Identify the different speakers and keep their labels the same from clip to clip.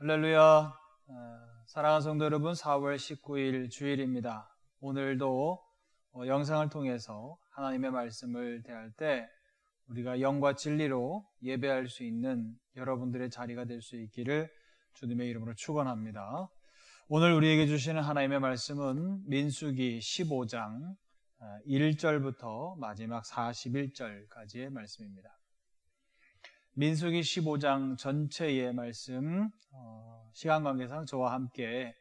Speaker 1: 할렐루야. 사랑하는 성도 여러분, 4월 19일 주일입니다. 오늘도 영상을 통해서 하나님의 말씀을 대할 때 우리가 영과 진리로 예배할 수 있는 여러분들의 자리가 될 수 있기를 주님의 이름으로 축원합니다. 오늘 우리에게 주시는 하나님의 말씀은 민수기 15장 1절부터 마지막 41절까지의 말씀입니다. 민수기 15장 전체의 말씀, 시간 관계상 저와 함께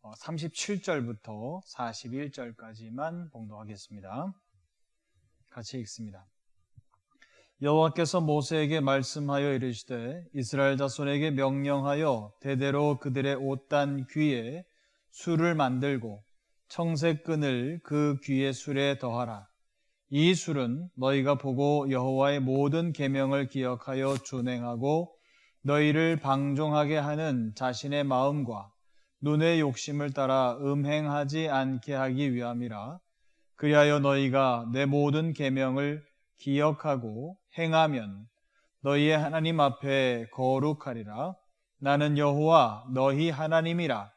Speaker 1: 37절부터 41절까지만 봉독하겠습니다. 같이 읽습니다. 여호와께서 모세에게 말씀하여 이르시되 이스라엘 자손에게 명령하여 대대로 그들의 옷단 귀에 술을 만들고 청색 끈을 그 귀의 술에 더하라. 이 술은 너희가 보고 여호와의 모든 계명을 기억하여 준행하고 너희를 방종하게 하는 자신의 마음과 눈의 욕심을 따라 음행하지 않게 하기 위함이라. 그리하여 너희가 내 모든 계명을 기억하고 행하면 너희의 하나님 앞에 거룩하리라. 나는 여호와 너희 하나님이라.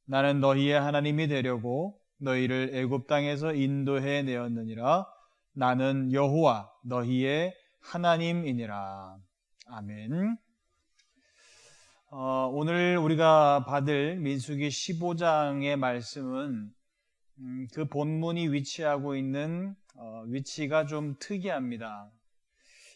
Speaker 1: 나는 너희의 하나님이 되려고 너희를 애굽 땅에서 인도해 내었느니라. 나는 여호와 너희의 하나님이니라. 아멘. 오늘 우리가 받을 민수기 15장의 말씀은 그 본문이 위치하고 있는 위치가 좀 특이합니다.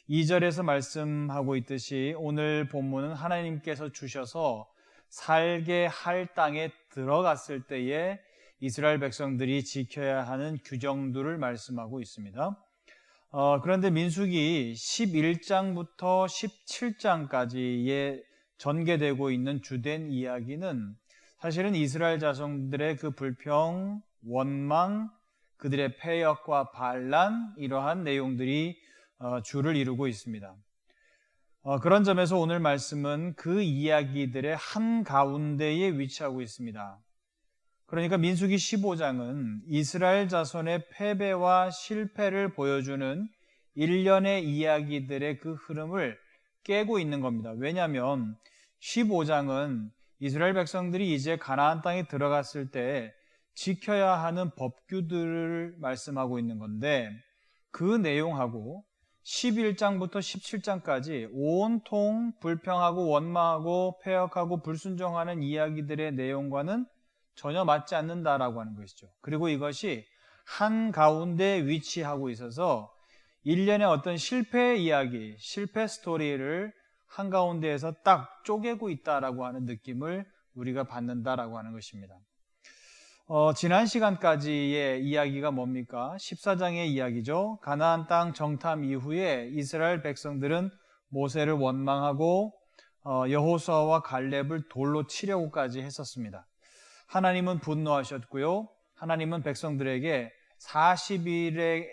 Speaker 1: 2절에서 말씀하고 있듯이 오늘 본문은 하나님께서 주셔서 살게 할 땅에 들어갔을 때에 이스라엘 백성들이 지켜야 하는 규정들을 말씀하고 있습니다. 그런데 민수기 11장부터 17장까지에 전개되고 있는 주된 이야기는 사실은 이스라엘 자손들의 그 불평, 원망, 그들의 패역과 반란, 이러한 내용들이 주를 이루고 있습니다. 그런 점에서 오늘 말씀은 그 이야기들의 한가운데에 위치하고 있습니다. 그러니까 민수기 15장은 이스라엘 자손의 패배와 실패를 보여주는 일련의 이야기들의 그 흐름을 깨고 있는 겁니다. 왜냐하면 15장은 이스라엘 백성들이 이제 가나안 땅에 들어갔을 때 지켜야 하는 법규들을 말씀하고 있는 건데 그 내용하고 11장부터 17장까지 온통 불평하고 원망하고 패역하고 불순종하는 이야기들의 내용과는 전혀 맞지 않는다라고 하는 것이죠. 그리고 이것이 한가운데 위치하고 있어서 일련의 어떤 실패 이야기, 실패 스토리를 한가운데에서 딱 쪼개고 있다라고 하는 느낌을 우리가 받는다라고 하는 것입니다. 지난 시간까지의 이야기가 뭡니까? 14장의 이야기죠. 가나안 땅 정탐 이후에 이스라엘 백성들은 모세를 원망하고 여호수아와 갈렙을 돌로 치려고까지 했었습니다. 하나님은 분노하셨고요. 하나님은 백성들에게 40일의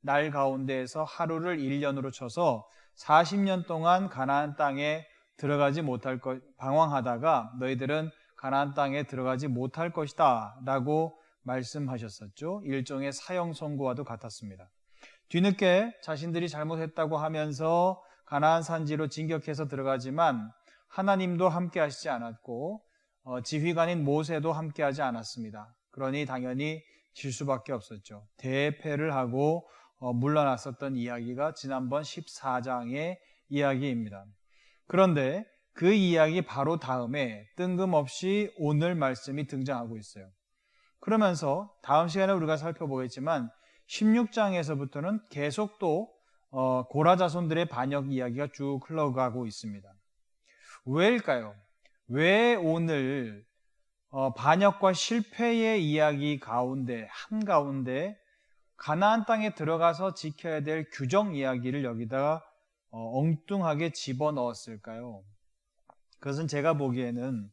Speaker 1: 날 가운데에서 하루를 1년으로 쳐서 40년 동안 가나안 땅에 들어가지 못할 것, 방황하다가 너희들은 가나안 땅에 들어가지 못할 것이다 라고 말씀하셨었죠. 일종의 사형 선고와도 같았습니다. 뒤늦게 자신들이 잘못했다고 하면서 가나안 산지로 진격해서 들어가지만 하나님도 함께 하시지 않았고 지휘관인 모세도 함께하지 않았습니다. 그러니 당연히 질 수밖에 없었죠. 대패를 하고 물러났었던 이야기가 지난번 14장의 이야기입니다. 그런데 그 이야기 바로 다음에 뜬금없이 오늘 말씀이 등장하고 있어요. 그러면서 다음 시간에 우리가 살펴보겠지만 16장에서부터는 계속 또 고라 자손들의 반역 이야기가 쭉 흘러가고 있습니다. 왜일까요? 왜 오늘 반역과 실패의 이야기 가운데 한가운데 가나안 땅에 들어가서 지켜야 될 규정 이야기를 여기다가 엉뚱하게 집어넣었을까요? 그것은 제가 보기에는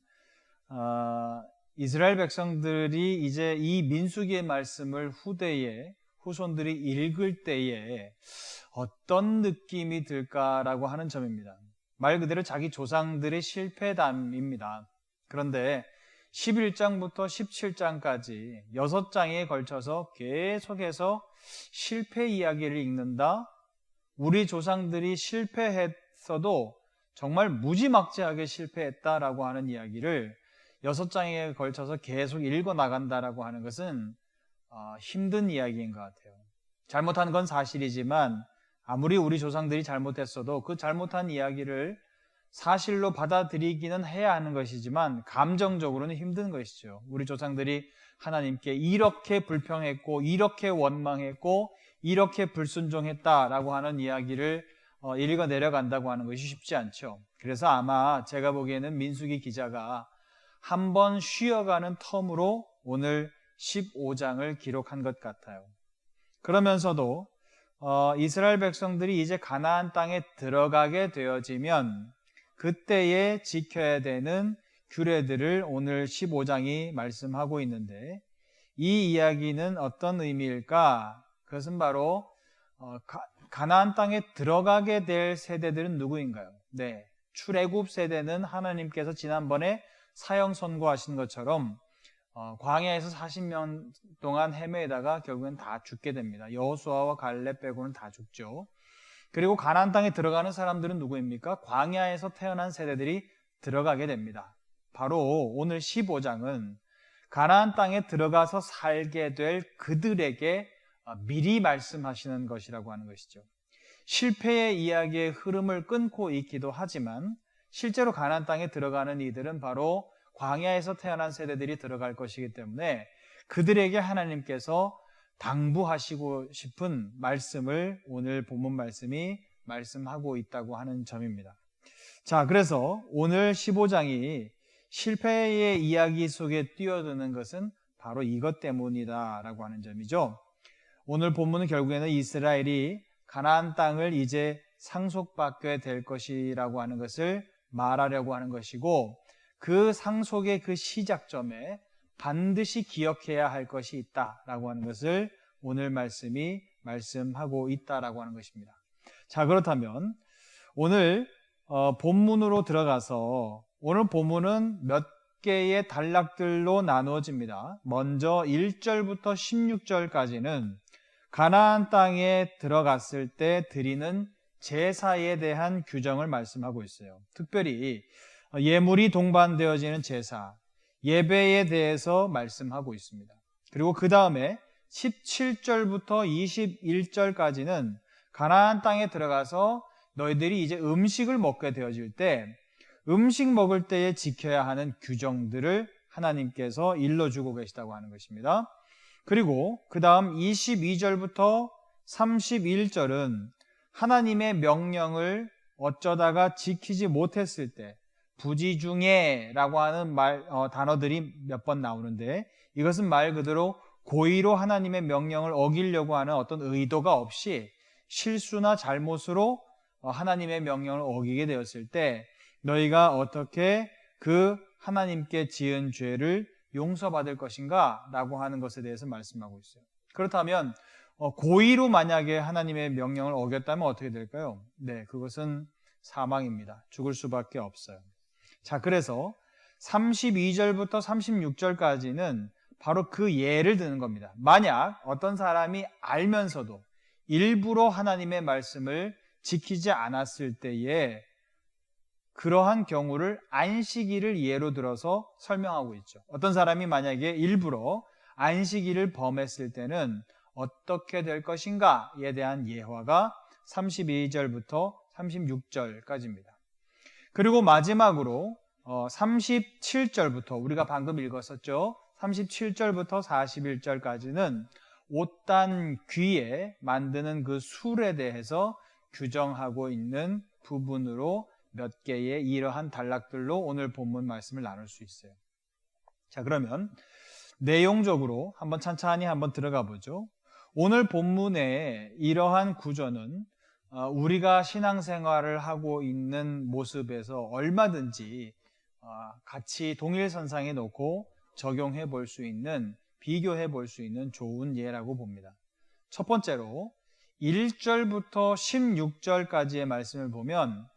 Speaker 1: 이스라엘 백성들이 이제 이 민수기의 말씀을 후손들이 읽을 때에 어떤 느낌이 들까라고 하는 점입니다. 말 그대로 자기 조상들의 실패담입니다. 그런데 11장부터 17장까지 6장에 걸쳐서 계속해서 실패 이야기를 읽는다. 우리 조상들이 실패했어도 정말 무지막지하게 실패했다라고 하는 이야기를 6장에 걸쳐서 계속 읽어 나간다라고 하는 것은 힘든 이야기인 것 같아요. 잘못한 건 사실이지만 아무리 우리 조상들이 잘못했어도 그 잘못한 이야기를 사실로 받아들이기는 해야 하는 것이지만 감정적으로는 힘든 것이죠. 우리 조상들이 하나님께 이렇게 불평했고 이렇게 원망했고 이렇게 불순종했다라고 하는 이야기를 읽어 내려간다고 하는 것이 쉽지 않죠. 그래서 아마 제가 보기에는 민수기 기자가 한번 쉬어가는 텀으로 오늘 15장을 기록한 것 같아요. 그러면서도 이스라엘 백성들이 이제 가나안 땅에 들어가게 되어지면 그때에 지켜야 되는 규례들을 오늘 15장이 말씀하고 있는데, 이 이야기는 어떤 의미일까? 그것은 바로 가나안 땅에 들어가게 될 세대들은 누구인가요? 네, 출애굽 세대는 하나님께서 지난번에 사형 선고하신 것처럼 광야에서 40년 동안 헤매다가 결국엔 다 죽게 됩니다. 여호수아와 갈렙 빼고는 다 죽죠. 그리고 가나안 땅에 들어가는 사람들은 누구입니까? 광야에서 태어난 세대들이 들어가게 됩니다. 바로 오늘 15장은 가나안 땅에 들어가서 살게 될 그들에게 미리 말씀하시는 것이라고 하는 것이죠. 실패의 이야기의 흐름을 끊고 있기도 하지만 실제로 가나안 땅에 들어가는 이들은 바로 광야에서 태어난 세대들이 들어갈 것이기 때문에 그들에게 하나님께서 당부하시고 싶은 말씀을 오늘 본문 말씀이 말씀하고 있다고 하는 점입니다. 자, 그래서 오늘 15장이 실패의 이야기 속에 뛰어드는 것은 바로 이것 때문이다라고 하는 점이죠. 오늘 본문은 결국에는 이스라엘이 가나안 땅을 이제 상속받게 될 것이라고 하는 것을 말하려고 하는 것이고, 그 상속의 그 시작점에 반드시 기억해야 할 것이 있다라고 하는 것을 오늘 말씀이 말씀하고 있다라고 하는 것입니다. 자, 그렇다면 오늘 본문으로 들어가서 오늘 본문은 몇 개의 단락들로 나누어집니다. 먼저 1절부터 16절까지는 가나안 땅에 들어갔을 때 드리는 제사에 대한 규정을 말씀하고 있어요. 특별히 예물이 동반되어지는 제사, 예배에 대해서 말씀하고 있습니다. 그리고 그 다음에 17절부터 21절까지는 가나안 땅에 들어가서 너희들이 이제 음식을 먹게 되어질 때 음식 먹을 때에 지켜야 하는 규정들을 하나님께서 일러주고 계시다고 하는 것입니다. 그리고 그 다음 22절부터 31절은 하나님의 명령을 어쩌다가 지키지 못했을 때 부지중에라고 하는 단어들이 몇 번 나오는데, 이것은 말 그대로 고의로 하나님의 명령을 어기려고 하는 어떤 의도가 없이 실수나 잘못으로 하나님의 명령을 어기게 되었을 때 너희가 어떻게 그 하나님께 지은 죄를 용서받을 것인가 라고 하는 것에 대해서 말씀하고 있어요. 그렇다면 고의로 만약에 하나님의 명령을 어겼다면 어떻게 될까요? 네, 그것은 사망입니다. 죽을 수밖에 없어요. 자, 그래서 32절부터 36절까지는 바로 그 예를 드는 겁니다. 만약 어떤 사람이 알면서도 일부러 하나님의 말씀을 지키지 않았을 때에 그러한 경우를 안식일을 예로 들어서 설명하고 있죠. 어떤 사람이 만약에 일부러 안식일을 범했을 때는 어떻게 될 것인가에 대한 예화가 32절부터 36절까지입니다. 그리고 마지막으로 37절부터 우리가 방금 읽었었죠. 37절부터 41절까지는 옷단 귀에 만드는 그 술에 대해서 규정하고 있는 부분으로 몇 개의 이러한 단락들로 오늘 본문 말씀을 나눌 수 있어요. 자, 그러면 내용적으로 한번 찬찬히 한번 들어가 보죠. 오늘 본문의 이러한 구조는 우리가 신앙생활을 하고 있는 모습에서 얼마든지 같이 동일선상에 놓고 적용해 볼 수 있는, 비교해 볼 수 있는 좋은 예라고 봅니다. 첫 번째로 1절부터 16절까지의 말씀을 보면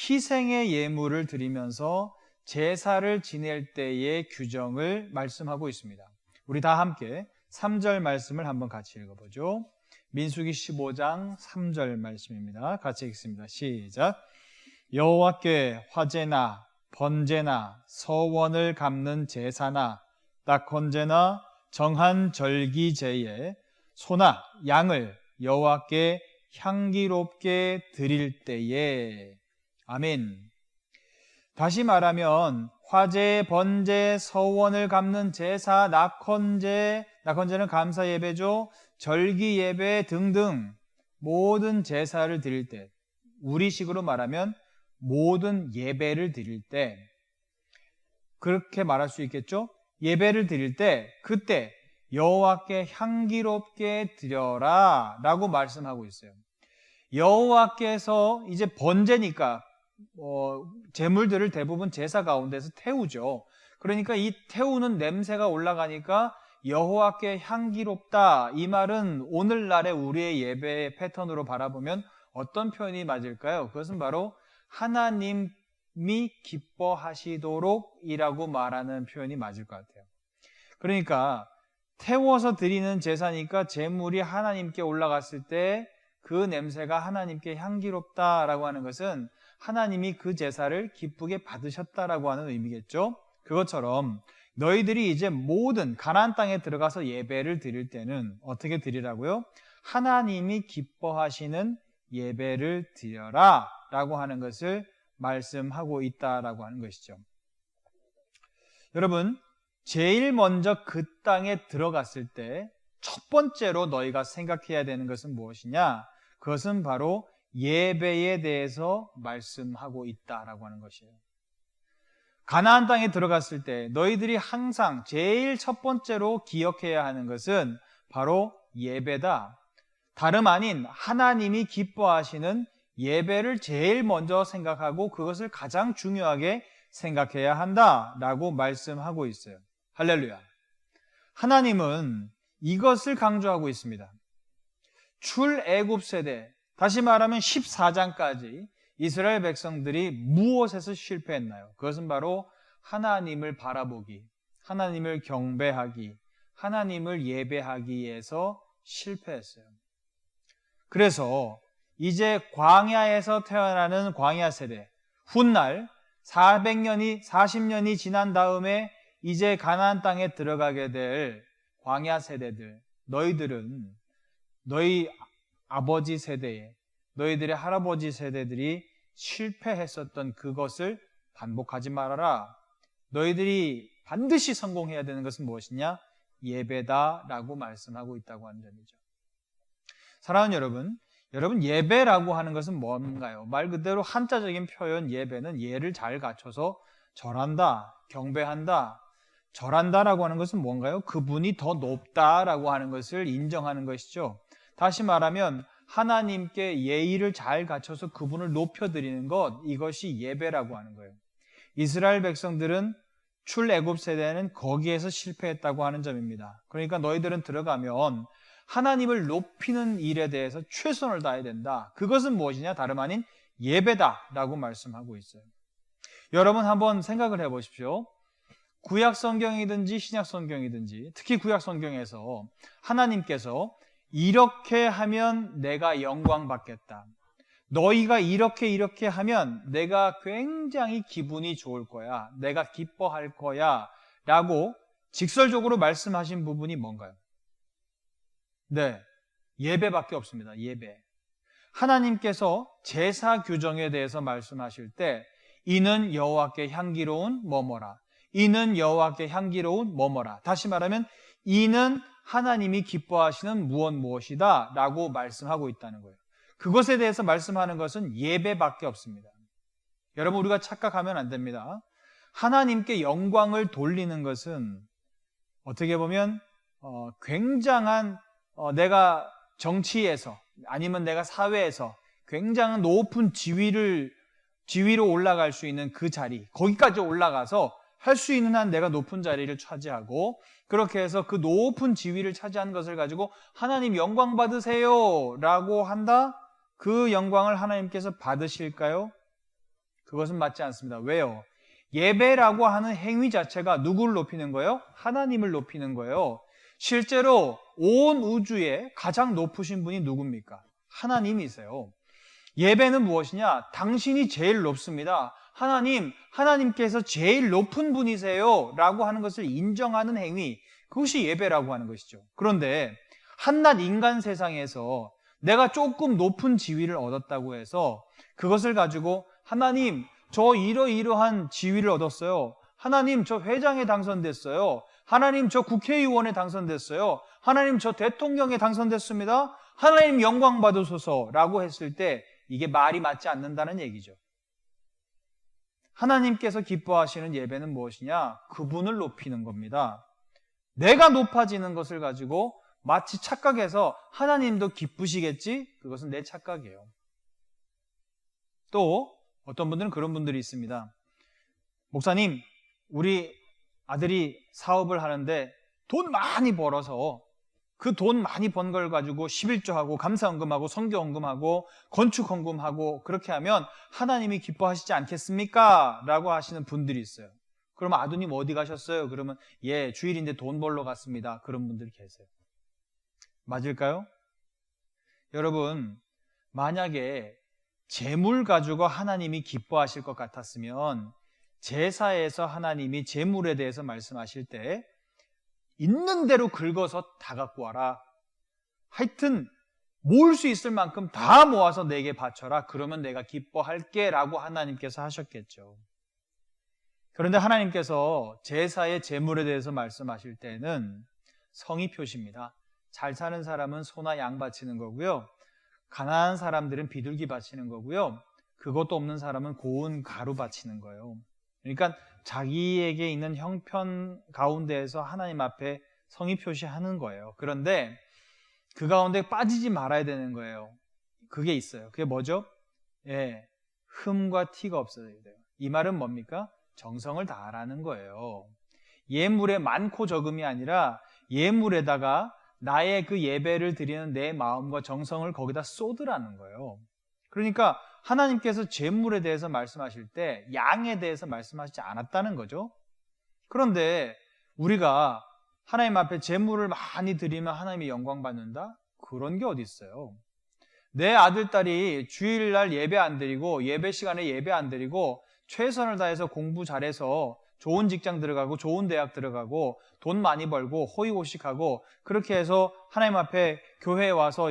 Speaker 1: 희생의 예물을 드리면서 제사를 지낼 때의 규정을 말씀하고 있습니다. 우리 다 함께 3절 말씀을 한번 같이 읽어보죠. 민수기 15장 3절 말씀입니다. 같이 읽습니다. 시작. 여호와께 화제나 번제나 서원을 갚는 제사나 딱헌제나 정한 절기제에 소나 양을 여호와께 향기롭게 드릴 때에. 아멘. 다시 말하면 화제, 번제, 서원을 갚는 제사, 낙헌제는 감사 예배죠. 절기 예배 등등 모든 제사를 드릴 때, 우리식으로 말하면 모든 예배를 드릴 때, 그렇게 말할 수 있겠죠? 예배를 드릴 때 그때 여호와께 향기롭게 드려라 라고 말씀하고 있어요. 여호와께서 이제 번제니까 제물들을 대부분 제사 가운데서 태우죠. 그러니까 이 태우는 냄새가 올라가니까 여호와께 향기롭다, 이 말은 오늘날의 우리의 예배 패턴으로 바라보면 어떤 표현이 맞을까요? 그것은 바로 하나님이 기뻐하시도록 이라고 말하는 표현이 맞을 것 같아요. 그러니까 태워서 드리는 제사니까 제물이 하나님께 올라갔을 때 그 냄새가 하나님께 향기롭다라고 하는 것은 하나님이 그 제사를 기쁘게 받으셨다라고 하는 의미겠죠. 그것처럼 너희들이 이제 모든 가나안 땅에 들어가서 예배를 드릴 때는 어떻게 드리라고요? 하나님이 기뻐하시는 예배를 드려라 라고 하는 것을 말씀하고 있다라고 하는 것이죠. 여러분, 제일 먼저 그 땅에 들어갔을 때 첫 번째로 너희가 생각해야 되는 것은 무엇이냐? 그것은 바로 예배에 대해서 말씀하고 있다라고 하는 것이에요. 가나안 땅에 들어갔을 때 너희들이 항상 제일 첫 번째로 기억해야 하는 것은 바로 예배다. 다름 아닌 하나님이 기뻐하시는 예배를 제일 먼저 생각하고 그것을 가장 중요하게 생각해야 한다라고 말씀하고 있어요. 할렐루야. 하나님은 이것을 강조하고 있습니다. 출애굽 세대, 다시 말하면 14장까지 이스라엘 백성들이 무엇에서 실패했나요? 그것은 바로 하나님을 바라보기, 하나님을 경배하기, 하나님을 예배하기에서 실패했어요. 그래서 이제 광야에서 태어나는 광야 세대, 훗날 40년이 지난 다음에 이제 가나안 땅에 들어가게 될 광야 세대들, 너희들은 너희 아버지 세대에, 너희들의 할아버지 세대들이 실패했었던 그것을 반복하지 말아라. 너희들이 반드시 성공해야 되는 것은 무엇이냐? 예배다라고 말씀하고 있다고 하는 점이죠. 사랑하는 여러분, 예배라고 하는 것은 뭔가요? 말 그대로 한자적인 표현 예배는 예를 잘 갖춰서 절한다, 경배한다. 절한다라고 하는 것은 뭔가요? 그분이 더 높다라고 하는 것을 인정하는 것이죠. 다시 말하면 하나님께 예의를 잘 갖춰서 그분을 높여드리는 것, 이것이 예배라고 하는 거예요. 이스라엘 백성들은 출애굽 세대는 거기에서 실패했다고 하는 점입니다. 그러니까 너희들은 들어가면 하나님을 높이는 일에 대해서 최선을 다해야 된다. 그것은 무엇이냐? 다름 아닌 예배다라고 말씀하고 있어요. 여러분 한번 생각을 해보십시오. 구약 성경이든지 신약 성경이든지, 특히 구약 성경에서 하나님께서 이렇게 하면 내가 영광 받겠다, 너희가 이렇게 하면 내가 굉장히 기분이 좋을 거야, 내가 기뻐할 거야 라고 직설적으로 말씀하신 부분이 뭔가요? 네, 예배밖에 없습니다. 예배. 하나님께서 제사 규정에 대해서 말씀하실 때 이는 여호와께 향기로운 뭐뭐라, 이는 여호와께 향기로운 뭐뭐라, 다시 말하면 이는 하나님이 기뻐하시는 무엇이다 라고 말씀하고 있다는 거예요. 그것에 대해서 말씀하는 것은 예배밖에 없습니다. 여러분, 우리가 착각하면 안 됩니다. 하나님께 영광을 돌리는 것은 어떻게 보면 굉장한 내가 정치에서 아니면 내가 사회에서 굉장한 높은 지위로 올라갈 수 있는 그 자리, 거기까지 올라가서 할 수 있는 한 내가 높은 자리를 차지하고 그렇게 해서 그 높은 지위를 차지한 것을 가지고 하나님 영광 받으세요 라고 한다? 그 영광을 하나님께서 받으실까요? 그것은 맞지 않습니다. 왜요? 예배라고 하는 행위 자체가 누구를 높이는 거예요? 하나님을 높이는 거예요. 실제로 온 우주에 가장 높으신 분이 누굽니까? 하나님이세요. 예배는 무엇이냐? 당신이 제일 높습니다. 하나님께서 제일 높은 분이세요 라고 하는 것을 인정하는 행위, 그것이 예배라고 하는 것이죠. 그런데 한낱 인간 세상에서 내가 조금 높은 지위를 얻었다고 해서 그것을 가지고 하나님, 저 이러이러한 지위를 얻었어요. 하나님, 저 회장에 당선됐어요. 하나님, 저 국회의원에 당선됐어요. 하나님, 저 대통령에 당선됐습니다. 하나님 영광 받으소서라고 했을 때 이게 말이 맞지 않는다는 얘기죠. 하나님께서 기뻐하시는 예배는 무엇이냐? 그분을 높이는 겁니다. 내가 높아지는 것을 가지고 마치 착각해서 하나님도 기쁘시겠지? 그것은 내 착각이에요. 또 어떤 분들은 그런 분들이 있습니다. 목사님, 우리 아들이 사업을 하는데 돈 많이 벌어서 그 돈 많이 번 걸 가지고 11조하고 감사헌금하고 선교헌금하고 건축헌금하고 그렇게 하면 하나님이 기뻐하시지 않겠습니까? 라고 하시는 분들이 있어요. 그러면 아드님 어디 가셨어요? 그러면 예, 주일인데 돈 벌러 갔습니다. 그런 분들이 계세요. 맞을까요? 여러분, 만약에 재물 가지고 하나님이 기뻐하실 것 같았으면 제사에서 하나님이 재물에 대해서 말씀하실 때 있는 대로 긁어서 다 갖고 와라. 하여튼 모을 수 있을 만큼 다 모아서 내게 바쳐라. 그러면 내가 기뻐할게 라고 하나님께서 하셨겠죠. 그런데 하나님께서 제사의 재물에 대해서 말씀하실 때는 성의 표시입니다. 잘 사는 사람은 소나 양 바치는 거고요. 가난한 사람들은 비둘기 바치는 거고요. 그것도 없는 사람은 고운 가루 바치는 거예요. 그러니까 자기에게 있는 형편 가운데에서 하나님 앞에 성의 표시하는 거예요. 그런데 그 가운데 빠지지 말아야 되는 거예요. 그게 있어요. 그게 뭐죠? 예, 흠과 티가 없어야 돼요. 이 말은 뭡니까? 정성을 다하라는 거예요. 예물에 많고 적음이 아니라 예물에다가 나의 그 예배를 드리는 내 마음과 정성을 거기다 쏟으라는 거예요. 그러니까 하나님께서 재물에 대해서 말씀하실 때 양에 대해서 말씀하시지 않았다는 거죠. 그런데 우리가 하나님 앞에 재물을 많이 드리면 하나님이 영광 받는다? 그런 게 어디 있어요? 내 아들, 딸이 주일날 예배 안 드리고 예배 시간에 예배 안 드리고 최선을 다해서 공부 잘해서 좋은 직장 들어가고 좋은 대학 들어가고 돈 많이 벌고 호의호식하고 그렇게 해서 하나님 앞에 교회에 와서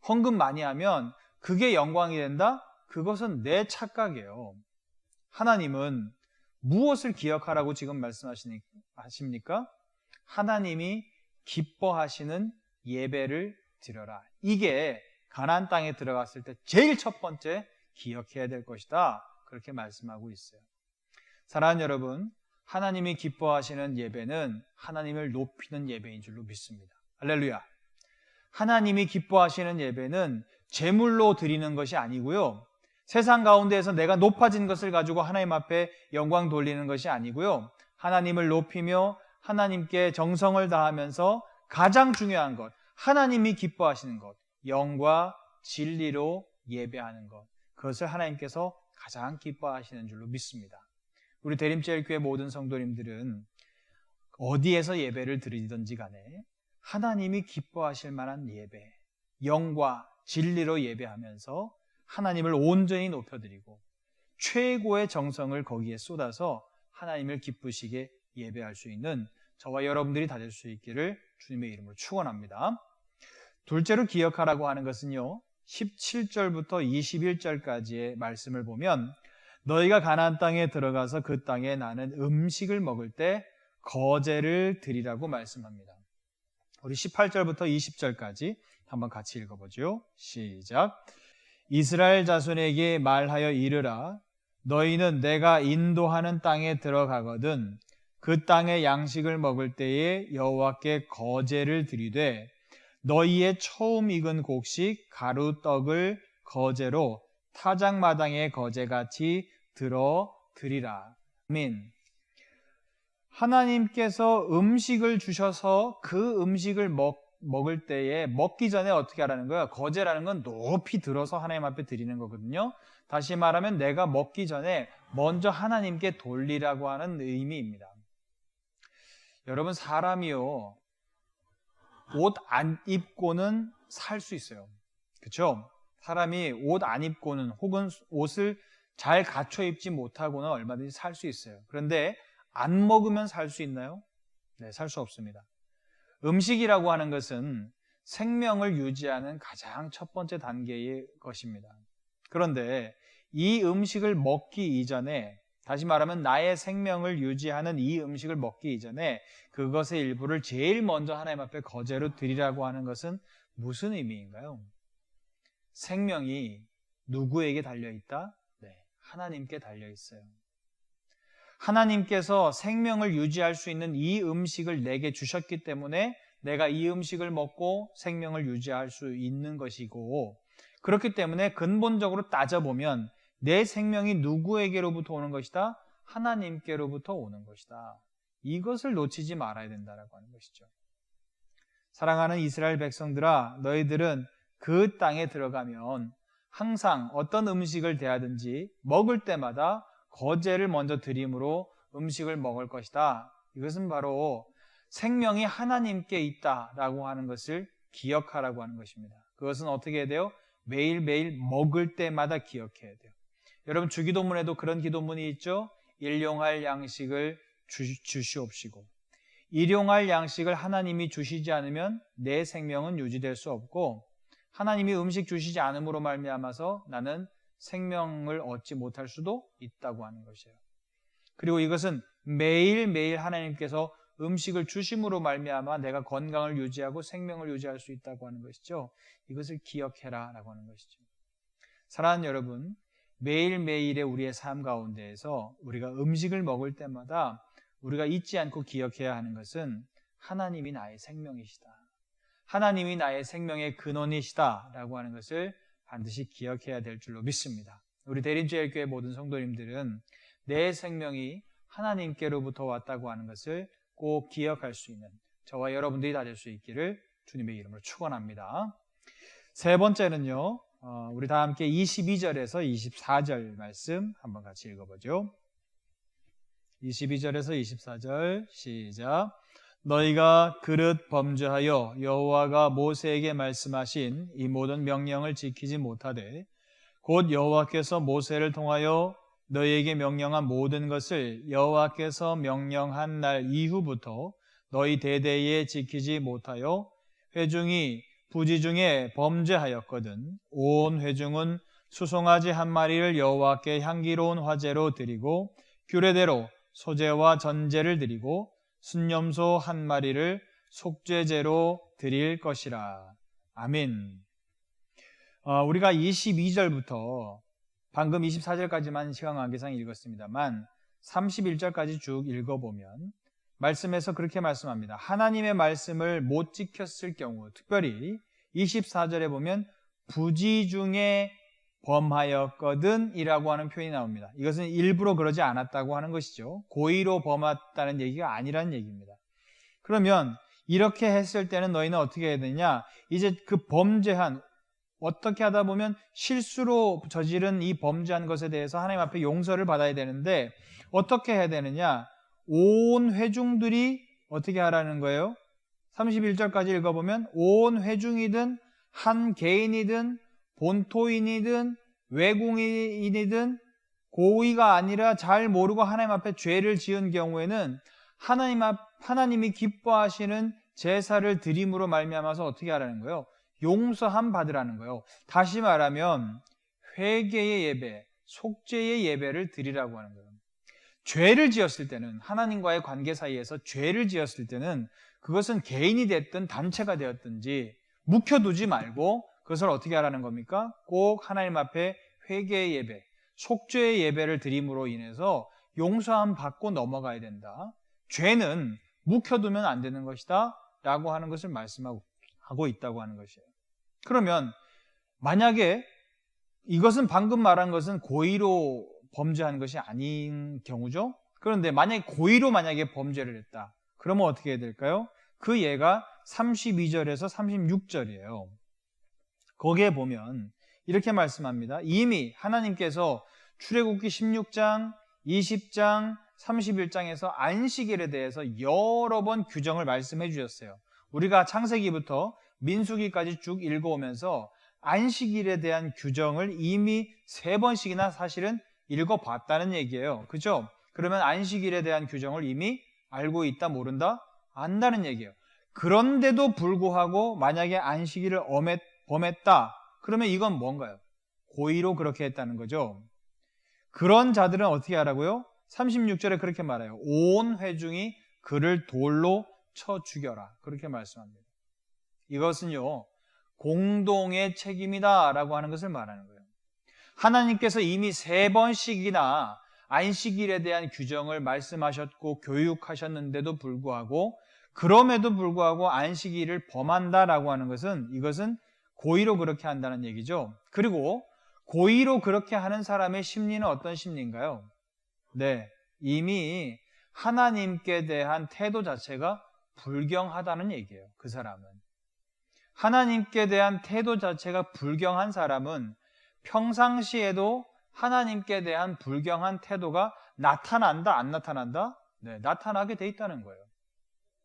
Speaker 1: 헌금 많이 하면 그게 영광이 된다? 그것은 내 착각이에요. 하나님은 무엇을 기억하라고 지금 말씀하십니까? 하나님이 기뻐하시는 예배를 드려라. 이게 가나안 땅에 들어갔을 때 제일 첫 번째 기억해야 될 것이다. 그렇게 말씀하고 있어요. 사랑하는 여러분, 하나님이 기뻐하시는 예배는 하나님을 높이는 예배인 줄로 믿습니다. 할렐루야. 하나님이 기뻐하시는 예배는 제물로 드리는 것이 아니고요. 세상 가운데에서 내가 높아진 것을 가지고 하나님 앞에 영광 돌리는 것이 아니고요. 하나님을 높이며 하나님께 정성을 다하면서 가장 중요한 것, 하나님이 기뻐하시는 것, 영과 진리로 예배하는 것, 그것을 하나님께서 가장 기뻐하시는 줄로 믿습니다. 우리 대림제일교회 모든 성도님들은 어디에서 예배를 드리든지 간에 하나님이 기뻐하실 만한 예배, 영과 진리로 예배하면서 하나님을 온전히 높여드리고 최고의 정성을 거기에 쏟아서 하나님을 기쁘시게 예배할 수 있는 저와 여러분들이 다 될 수 있기를 주님의 이름으로 축원합니다. 둘째로 기억하라고 하는 것은요, 17절부터 21절까지의 말씀을 보면 너희가 가나안 땅에 들어가서 그 땅에 나는 음식을 먹을 때 거제를 드리라고 말씀합니다. 우리 18절부터 20절까지 한번 같이 읽어보죠. 시작. 이스라엘 자손에게 말하여 이르라. 너희는 내가 인도하는 땅에 들어가거든 그 땅의 양식을 먹을 때에 여호와께 거제를 드리되 너희의 처음 익은 곡식 가루떡을 거제로 타작마당의 거제같이 들어 드리라. 아멘. 하나님께서 음식을 주셔서 그 음식을 먹을 때에 먹기 전에 어떻게 하라는 거예요? 거제라는 건 높이 들어서 하나님 앞에 드리는 거거든요. 다시 말하면 내가 먹기 전에 먼저 하나님께 돌리라고 하는 의미입니다. 여러분, 사람이요, 옷 안 입고는 살 수 있어요. 그렇죠? 사람이 옷 안 입고는 혹은 옷을 잘 갖춰 입지 못하고는 얼마든지 살 수 있어요. 그런데 안 먹으면 살 수 있나요? 네, 살 수 없습니다. 음식이라고 하는 것은 생명을 유지하는 가장 첫 번째 단계의 것입니다. 그런데 이 음식을 먹기 이전에, 다시 말하면 나의 생명을 유지하는 이 음식을 먹기 이전에 그것의 일부를 제일 먼저 하나님 앞에 거제로 드리라고 하는 것은 무슨 의미인가요? 생명이 누구에게 달려있다? 네, 하나님께 달려있어요. 하나님께서 생명을 유지할 수 있는 이 음식을 내게 주셨기 때문에 내가 이 음식을 먹고 생명을 유지할 수 있는 것이고, 그렇기 때문에 근본적으로 따져보면 내 생명이 누구에게로부터 오는 것이다? 하나님께로부터 오는 것이다. 이것을 놓치지 말아야 된다라고 하는 것이죠. 사랑하는 이스라엘 백성들아, 너희들은 그 땅에 들어가면 항상 어떤 음식을 대하든지 먹을 때마다 거제를 먼저 드림으로 음식을 먹을 것이다. 이것은 바로 생명이 하나님께 있다라고 하는 것을 기억하라고 하는 것입니다. 그것은 어떻게 해야 돼요? 매일매일 먹을 때마다 기억해야 돼요. 여러분, 주기도문에도 그런 기도문이 있죠? 일용할 양식을 주시옵시고. 일용할 양식을 하나님이 주시지 않으면 내 생명은 유지될 수 없고, 하나님이 음식 주시지 않음으로 말미암아서 나는 생명을 얻지 못할 수도 있다고 하는 것이에요. 그리고 이것은 매일매일 하나님께서 음식을 주심으로 말미암아 내가 건강을 유지하고 생명을 유지할 수 있다고 하는 것이죠. 이것을 기억해라 라고 하는 것이죠. 사랑하는 여러분, 매일매일의 우리의 삶 가운데에서 우리가 음식을 먹을 때마다 우리가 잊지 않고 기억해야 하는 것은 하나님이 나의 생명이시다. 하나님이 나의 생명의 근원이시다 라고 하는 것을 반드시 기억해야 될 줄로 믿습니다. 우리 대림제일교회 모든 성도님들은 내 생명이 하나님께로부터 왔다고 하는 것을 꼭 기억할 수 있는 저와 여러분들이 다 될 수 있기를 주님의 이름으로 축원합니다. 세 번째는요, 우리 다 함께 22절에서 24절 말씀 한번 같이 읽어보죠. 22절에서 24절 시작. 너희가 그릇 범죄하여 여호와가 모세에게 말씀하신 이 모든 명령을 지키지 못하되 곧 여호와께서 모세를 통하여 너희에게 명령한 모든 것을 여호와께서 명령한 날 이후부터 너희 대대에 지키지 못하여 회중이 부지중에 범죄하였거든 온 회중은 수송아지 한 마리를 여호와께 향기로운 화제로 드리고 규례대로 소제와 전제를 드리고 순념소 한 마리를 속죄제로 드릴 것이라. 아멘. 우리가 22절부터 방금 24절까지만 시간 관계상 읽었습니다만 31절까지 쭉 읽어보면 말씀에서 그렇게 말씀합니다. 하나님의 말씀을 못 지켰을 경우, 특별히 24절에 보면 부지중에 범하였거든 이라고 하는 표현이 나옵니다. 이것은 일부러 그러지 않았다고 하는 것이죠. 고의로 범했다는 얘기가 아니라는 얘기입니다. 그러면 이렇게 했을 때는 너희는 어떻게 해야 되냐? 이제 그 범죄한, 어떻게 하다 보면 실수로 저지른 이 범죄한 것에 대해서 하나님 앞에 용서를 받아야 되는데 어떻게 해야 되느냐? 온 회중들이 어떻게 하라는 거예요? 31절까지 읽어보면 온 회중이든 한 개인이든 본토인이든 외국인이든 고의가 아니라 잘 모르고 하나님 앞에 죄를 지은 경우에는 하나님이 기뻐하시는 제사를 드림으로 말미암아서 어떻게 하라는 거예요? 용서함 받으라는 거예요. 다시 말하면 회개의 예배, 속죄의 예배를 드리라고 하는 거예요. 죄를 지었을 때는, 하나님과의 관계 사이에서 죄를 지었을 때는 그것은 개인이 됐든 단체가 되었든지 묵혀두지 말고 그것을 어떻게 하라는 겁니까? 꼭 하나님 앞에 회개의 예배, 속죄의 예배를 드림으로 인해서 용서함 받고 넘어가야 된다. 죄는 묵혀두면 안 되는 것이다 라고 하는 것을 말씀하고 있다고 하는 것이에요. 그러면 만약에 이것은 방금 말한 것은 고의로 범죄한 것이 아닌 경우죠. 그런데 만약에 고의로 범죄를 했다. 그러면 어떻게 해야 될까요? 그 예가 32절에서 36절이에요. 거기에 보면 이렇게 말씀합니다. 이미 하나님께서 출애굽기 16장, 20장, 31장에서 안식일에 대해서 여러 번 규정을 말씀해 주셨어요. 우리가 창세기부터 민수기까지 쭉 읽어오면서 안식일에 대한 규정을 이미 3번씩이나 사실은 읽어봤다는 얘기예요. 그죠? 그러면 안식일에 대한 규정을 이미 알고 있다, 모른다? 안다는 얘기예요. 그런데도 불구하고 만약에 안식일을 범했다, 그러면 이건 뭔가요? 고의로 그렇게 했다는 거죠. 그런 자들은 어떻게 하라고요? 36절에 그렇게 말해요. 온 회중이 그를 돌로 쳐 죽여라. 그렇게 말씀합니다. 이것은요, 공동의 책임이다 라고 하는 것을 말하는 거예요. 하나님께서 이미 3번씩이나 안식일에 대한 규정을 말씀하셨고 교육하셨는데도 불구하고, 그럼에도 불구하고 안식일을 범한다라고 하는 것은, 이것은 고의로 그렇게 한다는 얘기죠. 그리고 고의로 그렇게 하는 사람의 심리는 어떤 심리인가요? 네, 이미 하나님께 대한 태도 자체가 불경하다는 얘기예요. 그 사람은. 하나님께 대한 태도 자체가 불경한 사람은 평상시에도 하나님께 대한 불경한 태도가 나타난다, 안 나타난다? 네, 나타나게 돼 있다는 거예요.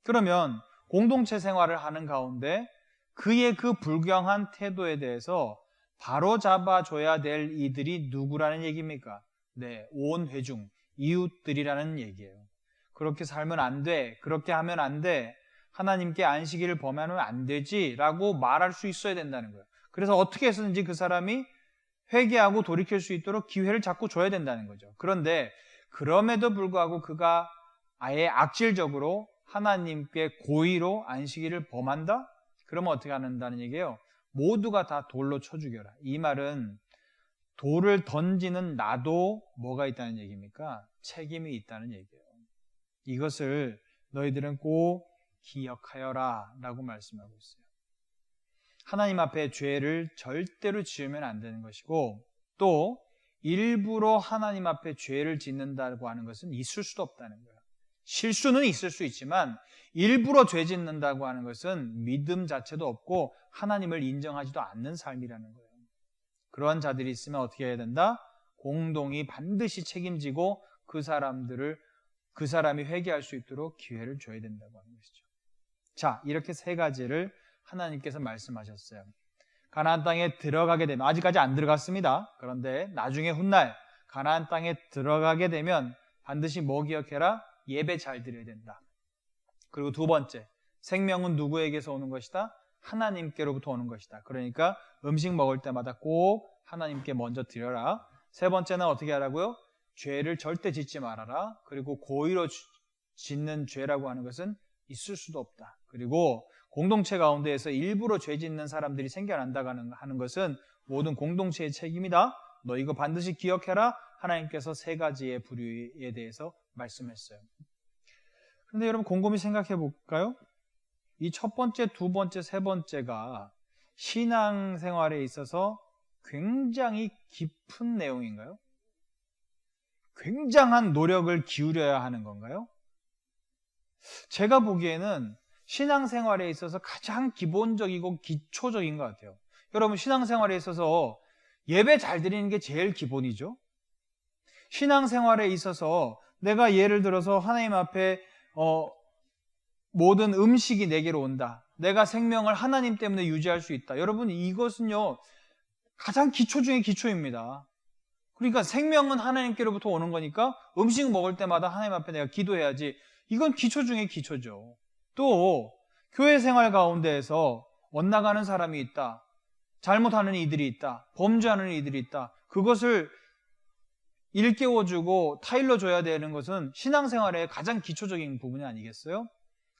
Speaker 1: 그러면 공동체 생활을 하는 가운데 그의 그 불경한 태도에 대해서 바로잡아줘야 될 이들이 누구라는 얘기입니까? 네, 온 회중, 이웃들이라는 얘기예요. 그렇게 살면 안 돼, 그렇게 하면 안 돼, 하나님께 안식일을 범하면 안 되지 라고 말할 수 있어야 된다는 거예요. 그래서 어떻게 해서든지 그 사람이 회개하고 돌이킬 수 있도록 기회를 자꾸 줘야 된다는 거죠. 그런데 그럼에도 불구하고 그가 아예 악질적으로 하나님께 고의로 안식일을 범한다? 그러면 어떻게 한다는 얘기예요? 모두가 다 돌로 쳐 죽여라. 이 말은 돌을 던지는 나도 뭐가 있다는 얘기입니까? 책임이 있다는 얘기예요. 이것을 너희들은 꼭 기억하여라 라고 말씀하고 있어요. 하나님 앞에 죄를 절대로 지으면 안 되는 것이고, 또 일부러 하나님 앞에 죄를 짓는다고 하는 것은 있을 수도 없다는 거예요. 실수는 있을 수 있지만 일부러 죄 짓는다고 하는 것은 믿음 자체도 없고 하나님을 인정하지도 않는 삶이라는 거예요. 그러한 자들이 있으면 어떻게 해야 된다? 공동이 반드시 책임지고 그 사람이 회개할 수 있도록 기회를 줘야 된다고 하는 것이죠. 자, 이렇게 3가지를 하나님께서 말씀하셨어요. 가나안 땅에 들어가게 되면, 아직까지 안 들어갔습니다. 그런데 나중에 훗날 가나안 땅에 들어가게 되면 반드시 뭐 기억해라? 예배 잘 드려야 된다. 그리고 2번째, 생명은 누구에게서 오는 것이다? 하나님께로부터 오는 것이다. 그러니까 음식 먹을 때마다 꼭 하나님께 먼저 드려라. 3번째는 어떻게 하라고요? 죄를 절대 짓지 말아라. 그리고 고의로 짓는 죄라고 하는 것은 있을 수도 없다. 그리고 공동체 가운데에서 일부러 죄 짓는 사람들이 생겨난다고 하는 것은 모든 공동체의 책임이다. 너 이거 반드시 기억해라. 하나님께서 3가지의 부류에 대해서 말씀했어요. 그런데 여러분 곰곰이 생각해 볼까요? 이 1번째, 2번째, 3번째가 신앙생활에 있어서 굉장히 깊은 내용인가요? 굉장한 노력을 기울여야 하는 건가요? 제가 보기에는 신앙생활에 있어서 가장 기본적이고 기초적인 것 같아요. 여러분 신앙생활에 있어서 예배 잘 드리는 게 제일 기본이죠. 신앙생활에 있어서 내가 예를 들어서 하나님 앞에 모든 음식이 내게로 온다. 내가 생명을 하나님 때문에 유지할 수 있다. 여러분 이것은요 가장 기초 중에 기초입니다. 그러니까 생명은 하나님께로부터 오는 거니까 음식 먹을 때마다 하나님 앞에 내가 기도해야지. 이건 기초 중에 기초죠. 또 교회 생활 가운데에서 엇나가는 사람이 있다. 잘못하는 이들이 있다. 범죄하는 이들이 있다. 그것을 일깨워주고 타일러줘야 되는 것은 신앙생활의 가장 기초적인 부분이 아니겠어요?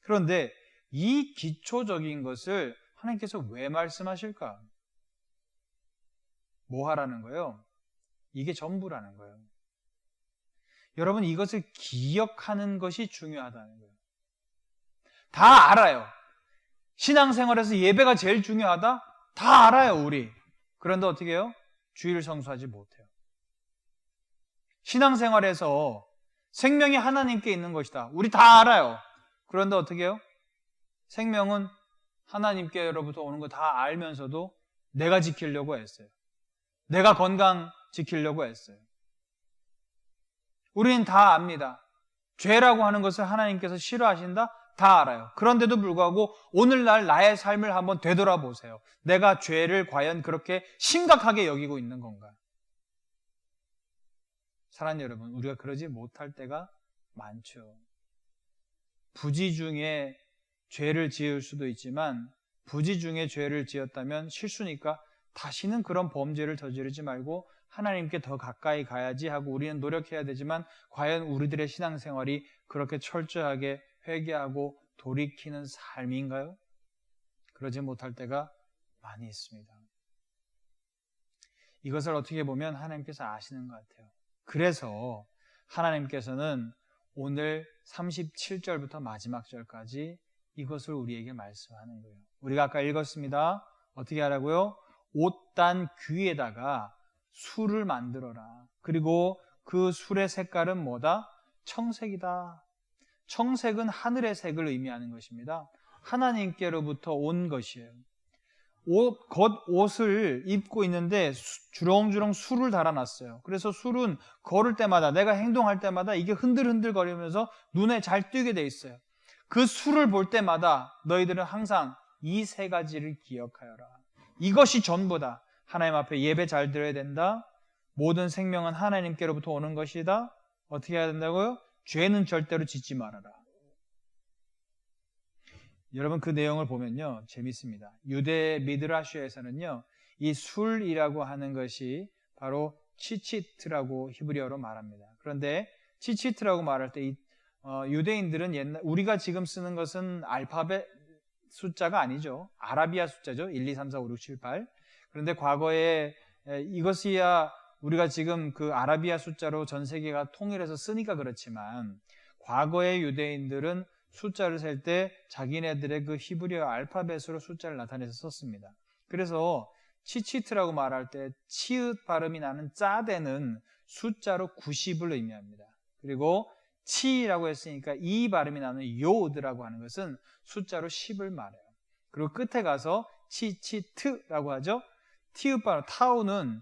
Speaker 1: 그런데 이 기초적인 것을 하나님께서 왜 말씀하실까? 뭐 하라는 거예요? 이게 전부라는 거예요. 여러분 이것을 기억하는 것이 중요하다는 거예요. 다 알아요. 신앙생활에서 예배가 제일 중요하다? 다 알아요 우리. 그런데 어떻게 해요? 주일을 성수하지 못해요. 신앙생활에서 생명이 하나님께 있는 것이다. 우리 다 알아요. 그런데 어떻게 해요? 생명은 하나님께로부터 오는 거 다 알면서도 내가 지키려고 했어요. 내가 건강 지키려고 했어요. 우리는 다 압니다. 죄라고 하는 것을 하나님께서 싫어하신다? 다 알아요. 그런데도 불구하고 오늘날 나의 삶을 한번 되돌아보세요. 내가 죄를 과연 그렇게 심각하게 여기고 있는 건가? 사랑하는 여러분, 우리가 그러지 못할 때가 많죠. 부지 중에 죄를 지을 수도 있지만 부지 중에 죄를 지었다면 실수니까 다시는 그런 범죄를 저지르지 말고 하나님께 더 가까이 가야지 하고 우리는 노력해야 되지만 과연 우리들의 신앙생활이 그렇게 철저하게 회개하고 돌이키는 삶인가요? 그러지 못할 때가 많이 있습니다. 이것을 어떻게 보면 하나님께서 아시는 것 같아요. 그래서 하나님께서는 오늘 37절부터 마지막 절까지 이것을 우리에게 말씀하는 거예요. 우리가 아까 읽었습니다. 어떻게 하라고요? 옷단 귀에다가 술을 만들어라. 그리고 그 술의 색깔은 뭐다? 청색이다. 청색은 하늘의 색을 의미하는 것입니다. 하나님께로부터 온 것이에요. 겉옷을 입고 있는데 주렁주렁 술을 달아놨어요. 그래서 술은 걸을 때마다 내가 행동할 때마다 이게 흔들흔들거리면서 눈에 잘 띄게 돼 있어요. 그 술을 볼 때마다 너희들은 항상 이 세 가지를 기억하여라. 이것이 전부다. 하나님 앞에 예배 잘 드려야 된다. 모든 생명은 하나님께로부터 오는 것이다. 어떻게 해야 된다고요? 죄는 절대로 짓지 말아라. 여러분 그 내용을 보면요 재밌습니다. 유대 미드라시에서는요 이 술이라고 하는 것이 바로 치치트라고 히브리어로 말합니다. 그런데 치치트라고 말할 때 유대인들은 우리가 지금 쓰는 것은 알파벳 숫자가 아니죠. 아라비아 숫자죠. 1, 2, 3, 4, 5, 6, 7, 8. 그런데 과거에 이것이야 우리가 지금 그 아라비아 숫자로 전 세계가 통일해서 쓰니까 그렇지만 과거의 유대인들은 숫자를 셀 때 자기네들의 그 히브리어 알파벳으로 숫자를 나타내서 썼습니다. 그래서 치치트라고 말할 때 치읓 발음이 나는 짜대는 숫자로 90을 의미합니다. 그리고 치라고 했으니까 이 발음이 나는 요드라고 하는 것은 숫자로 10을 말해요. 그리고 끝에 가서 치치트라고 하죠. 티읕 발음 타우는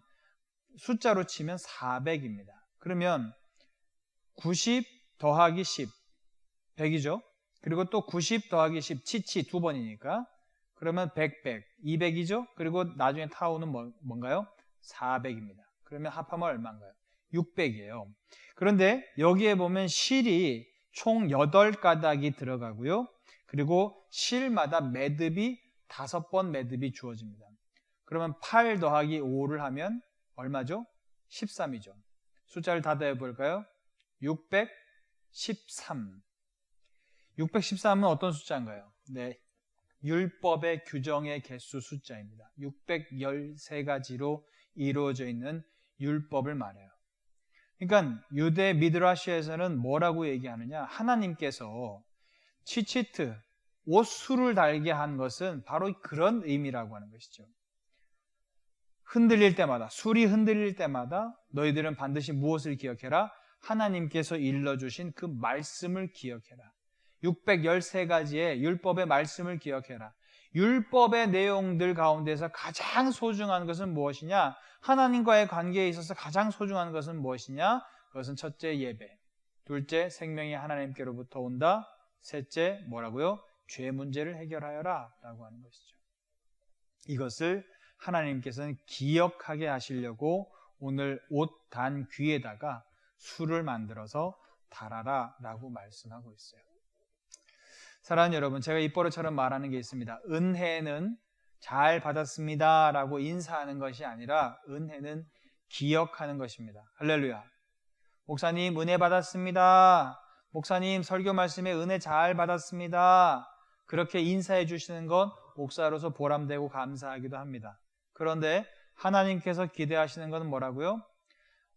Speaker 1: 숫자로 치면 400입니다. 그러면 90 더하기 10 100이죠. 그리고 또 90 더하기 10 치치 두 번이니까 그러면 100, 200이죠. 그리고 나중에 타우는 뭔가요? 400입니다. 그러면 합하면 얼마인가요? 600이에요. 그런데 여기에 보면 실이 총 8가닥이 들어가고요. 그리고 실마다 매듭이 5번 매듭이 주어집니다. 그러면 8 더하기 5를 하면 얼마죠? 13이죠. 숫자를 다 더해볼까요? 613. 613은 어떤 숫자인가요? 네, 율법의 규정의 개수 숫자입니다. 613가지로 이루어져 있는 율법을 말해요. 그러니까 유대 미드라시에서는 뭐라고 얘기하느냐? 하나님께서 치치트, 옷술을 달게 한 것은 바로 그런 의미라고 하는 것이죠. 흔들릴 때마다, 술이 흔들릴 때마다 너희들은 반드시 무엇을 기억해라? 하나님께서 일러주신 그 말씀을 기억해라. 613가지의 율법의 말씀을 기억해라. 율법의 내용들 가운데서 가장 소중한 것은 무엇이냐? 하나님과의 관계에 있어서 가장 소중한 것은 무엇이냐? 그것은 첫째 예배, 둘째 생명이 하나님께로부터 온다, 셋째 뭐라고요? 죄 문제를 해결하여라 라고 하는 것이죠. 이것을 하나님께서는 기억하게 하시려고 오늘 옷 단 귀에다가 술을 만들어서 달아라 라고 말씀하고 있어요. 사랑하는 여러분, 제가 입버릇처럼 말하는 게 있습니다. 은혜는 잘 받았습니다 라고 인사하는 것이 아니라 은혜는 기억하는 것입니다. 할렐루야. 목사님 은혜 받았습니다. 목사님 설교 말씀에 은혜 잘 받았습니다. 그렇게 인사해 주시는 건 목사로서 보람되고 감사하기도 합니다. 그런데 하나님께서 기대하시는 것은 뭐라고요?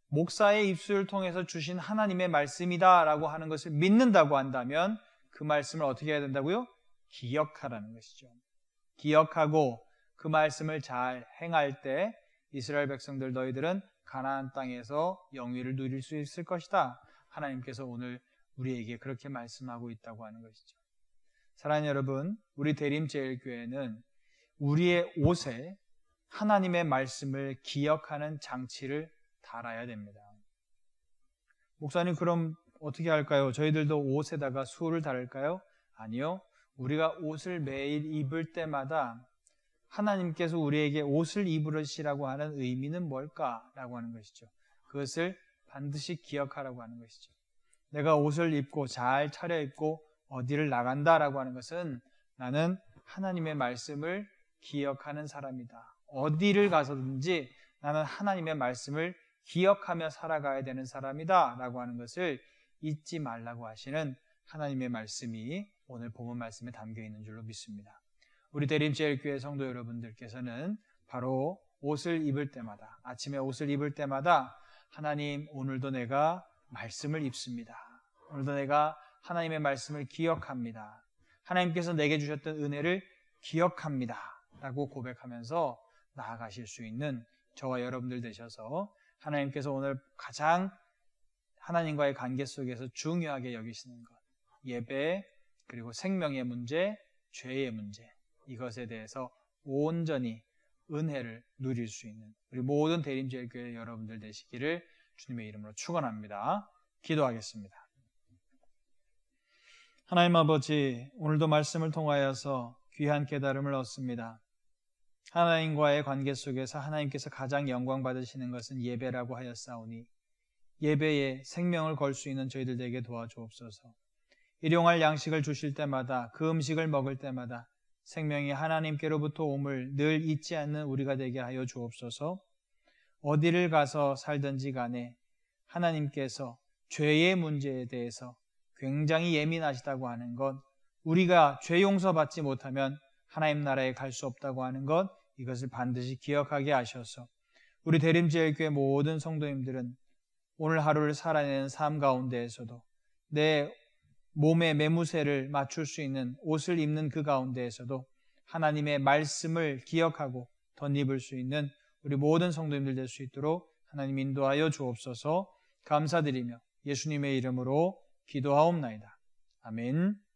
Speaker 1: 목사의 입술을 통해서 주신 하나님의 말씀이다 라고 하는 것을 믿는다고 한다면 그 말씀을 어떻게 해야 된다고요? 기억하라는 것이죠. 기억하고 그 말씀을 잘 행할 때 이스라엘 백성들 너희들은 가나안 땅에서 영위를 누릴 수 있을 것이다. 하나님께서 오늘 우리에게 그렇게 말씀하고 있다고 하는 것이죠. 사랑하는 여러분, 우리 대림제일교회는 우리의 옷에 하나님의 말씀을 기억하는 장치를 달아야 됩니다. 목사님 그럼 어떻게 할까요? 저희들도 옷에다가 술을 달을까요? 아니요. 우리가 옷을 매일 입을 때마다 하나님께서 우리에게 옷을 입으시라고 하는 의미는 뭘까라고 하는 것이죠. 그것을 반드시 기억하라고 하는 것이죠. 내가 옷을 입고 잘 차려입고 어디를 나간다라고 하는 것은 나는 하나님의 말씀을 기억하는 사람이다. 어디를 가서든지 나는 하나님의 말씀을 기억하며 살아가야 되는 사람이다 라고 하는 것을 잊지 말라고 하시는 하나님의 말씀이 오늘 본문 말씀에 담겨 있는 줄로 믿습니다. 우리 대림제일교회 성도 여러분들께서는 바로 옷을 입을 때마다, 아침에 옷을 입을 때마다 하나님, 오늘도 내가 말씀을 입습니다. 오늘도 내가 하나님의 말씀을 기억합니다. 하나님께서 내게 주셨던 은혜를 기억합니다 라고 고백하면서 나아가실 수 있는 저와 여러분들 되셔서 하나님께서 오늘 가장 하나님과의 관계 속에서 중요하게 여기시는 것, 예배, 그리고 생명의 문제, 죄의 문제, 이것에 대해서 온전히 은혜를 누릴 수 있는 우리 모든 대림제일교회 여러분들 되시기를 주님의 이름으로 축원합니다. 기도하겠습니다. 하나님 아버지, 오늘도 말씀을 통하여서 귀한 깨달음을 얻습니다. 하나님과의 관계 속에서 하나님께서 가장 영광 받으시는 것은 예배라고 하였사오니 예배에 생명을 걸 수 있는 저희들 되게 도와주옵소서. 일용할 양식을 주실 때마다, 그 음식을 먹을 때마다 생명이 하나님께로부터 옴을 늘 잊지 않는 우리가 되게 하여 주옵소서. 어디를 가서 살든지 간에 하나님께서 죄의 문제에 대해서 굉장히 예민하시다고 하는 것, 우리가 죄 용서받지 못하면 하나님 나라에 갈 수 없다고 하는 것, 이것을 반드시 기억하게 하셔서 우리 대림제일교회 모든 성도님들은 오늘 하루를 살아내는 삶 가운데에서도 내 몸의 매무새를 맞출 수 있는 옷을 입는 그 가운데에서도 하나님의 말씀을 기억하고 덧입을 수 있는 우리 모든 성도님들 될 수 있도록 하나님 인도하여 주옵소서. 감사드리며 예수님의 이름으로 기도하옵나이다. 아멘.